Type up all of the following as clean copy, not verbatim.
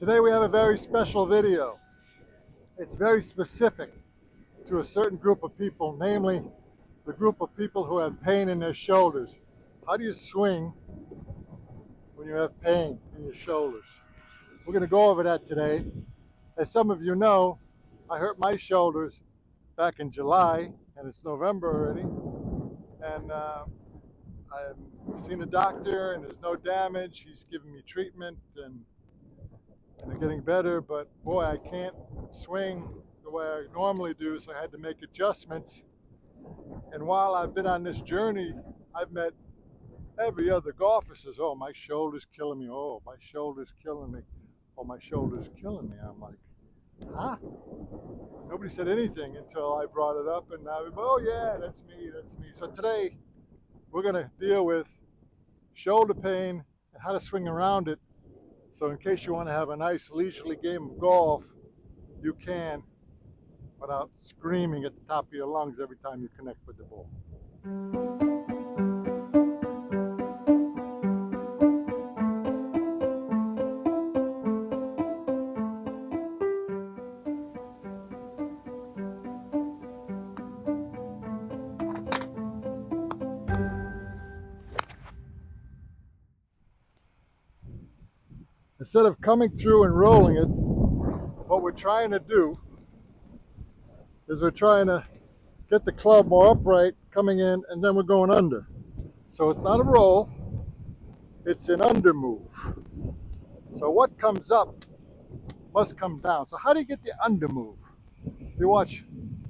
Today we have a very special video. It's very specific to a certain group of people, namely the group of people who have pain in their shoulders. How do you swing when you have pain in your shoulders? We're going to go over that today. As some of you know, I hurt my shoulders back in July, and it's November already. And I've seen a doctor, and there's no damage. He's giving me treatment, and they're getting better, but boy, I can't swing the way I normally do, so I had to make adjustments. And while I've been on this journey, I've met every other golfer says, "Oh, my shoulder's killing me. Oh, my shoulder's killing me. Oh, my shoulder's killing me." I'm like, huh? Nobody said anything until I brought it up, and now, oh yeah, that's me, that's me. So today, we're gonna deal with shoulder pain and how to swing around it. So in case you want to have a nice leisurely game of golf, you can without screaming at the top of your lungs every time you connect with the ball. Instead of coming through and rolling it, what we're trying to do is we're trying to get the club more upright coming in, and then we're going under. So it's not a roll, it's an under move. So what comes up must come down. So how do you get the under move? You watch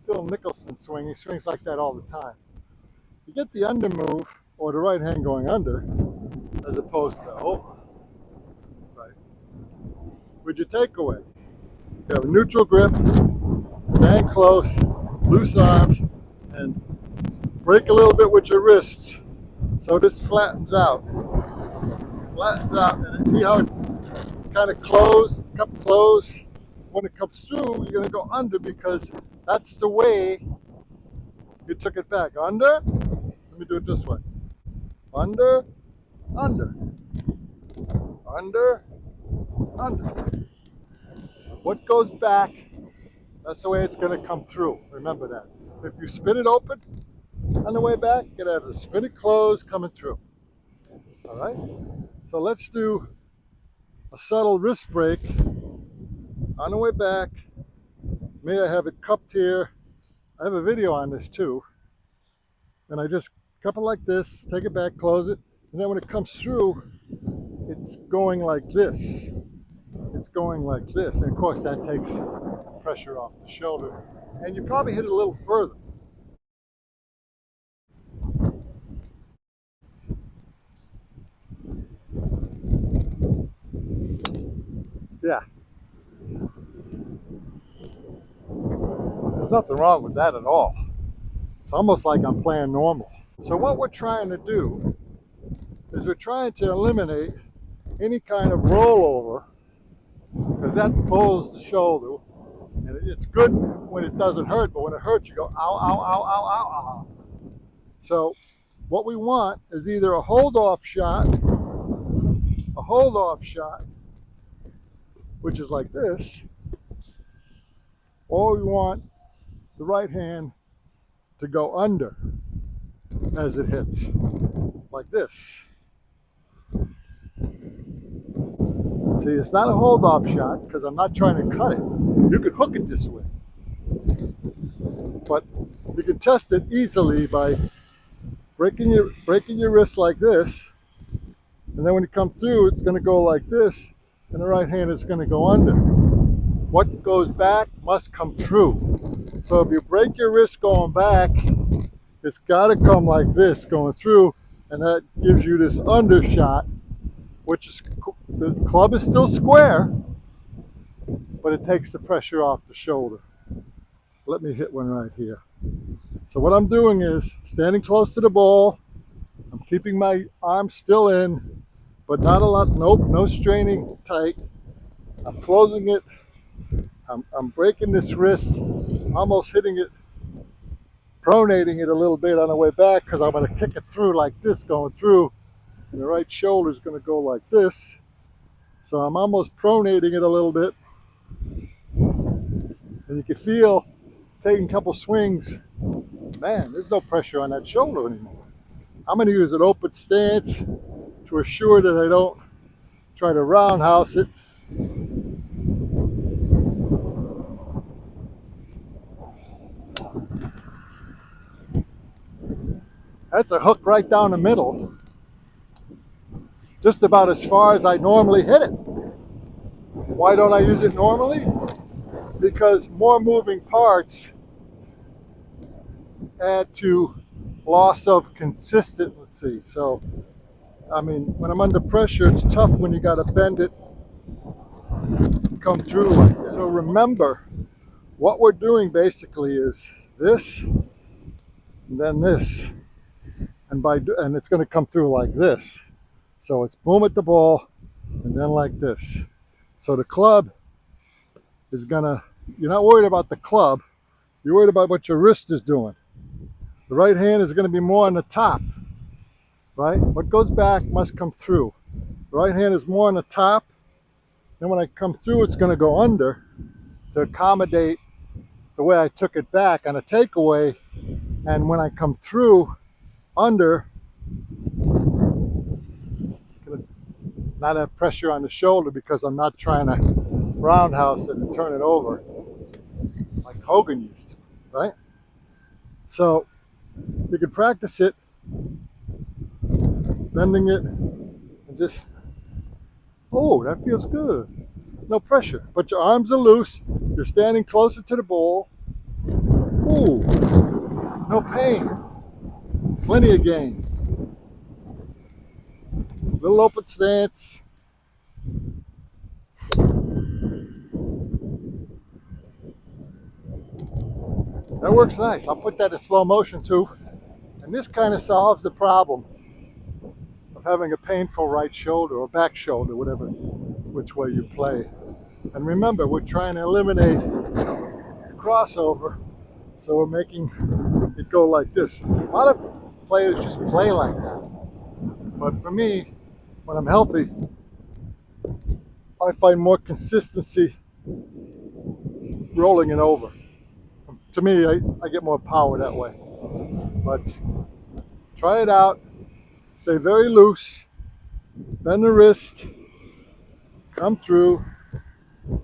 Phil Mickelson swing, he swings like that all the time. You get the under move, or the right hand going under, as opposed to over. Right. With your takeaway, you have a neutral grip, stand close, loose arms, and break a little bit with your wrists. So this flattens out. And see how it's kind of closed, cup closed. When it comes through, you're going to go under because that's the way you took it back. Under, let me do it this way. Under, under, under, under. What goes back, that's the way it's going to come through. Remember that. If you spin it open on the way back, you're going to have to spin it closed coming through. All right? So let's do a subtle wrist break on the way back. May I have it cupped here. I have a video on this too. And I just cup it like this, take it back, close it, and then when it comes through, it's going like this. It's going like this. And of course that takes pressure off the shoulder. And you probably hit it a little further. Yeah. There's nothing wrong with that at all. It's almost like I'm playing normal. So what we're trying to do is we're trying to eliminate any kind of rollover, because that pulls the shoulder. And it's good when it doesn't hurt, but when it hurts, you go, ow, ow, ow, ow, ow, ow. So what we want is either a hold-off shot, which is like this, or we want the right hand to go under as it hits, like this. See, it's not a hold-off shot because I'm not trying to cut it. You could hook it this way. But you can test it easily by breaking your wrist like this, and then when it comes through, it's going to go like this, and the right hand is going to go under. What goes back must come through. So if you break your wrist going back, it's got to come like this going through, and that gives you this undershot, which is, the club is still square, but it takes the pressure off the shoulder. Let me hit one right here. So what I'm doing is standing close to the ball. I'm keeping my arms still in, but not a lot, nope, no straining tight. I'm closing it. I'm breaking this wrist, almost hitting it, pronating it a little bit on the way back, because I'm going to kick it through like this going through, and the right shoulder is going to go like this. So I'm almost pronating it a little bit. And you can feel taking a couple swings, man, there's no pressure on that shoulder anymore. I'm going to use an open stance to assure that I don't try to roundhouse it. That's a hook right down the middle, just about as far as I normally hit it. Why don't I use it normally? Because more moving parts add to loss of consistency. So, I mean, when I'm under pressure, it's tough when you got to bend it, come through like that. So remember, what we're doing basically is this, and then this, and it's going to come through like this. So it's boom at the ball, and then like this. So the club is gonna, you're not worried about the club, you're worried about what your wrist is doing. The right hand is gonna be more on the top, right? What goes back must come through. The right hand is more on the top. Then when I come through, it's gonna go under to accommodate the way I took it back on a takeaway. And when I come through under, it's gonna not have pressure on the shoulder because I'm not trying to roundhouse it and turn it over like Hogan used to, right? So you can practice it, bending it, and just, oh, that feels good. No pressure, but your arms are loose. You're standing closer to the ball. Ooh, no pain. Plenty of gain. Little open stance. That works nice. I'll put that in slow motion too. And this kind of solves the problem of having a painful right shoulder or back shoulder, whatever, which way you play. And remember, we're trying to eliminate crossover, so we're making it go like this. A lot of players just play like that. But for me, when I'm healthy, I find more consistency rolling it over. To me, I get more power that way. But try it out. Stay very loose. Bend the wrist. Come through.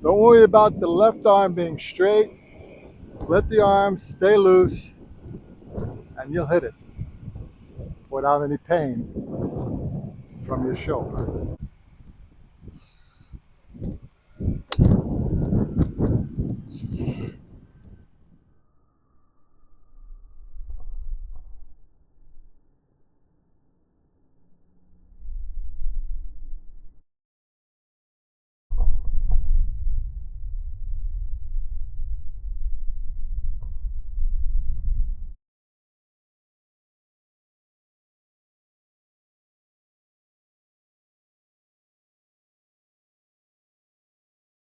Don't worry about the left arm being straight. Let the arms stay loose, and you'll hit it without any pain from your shoulder.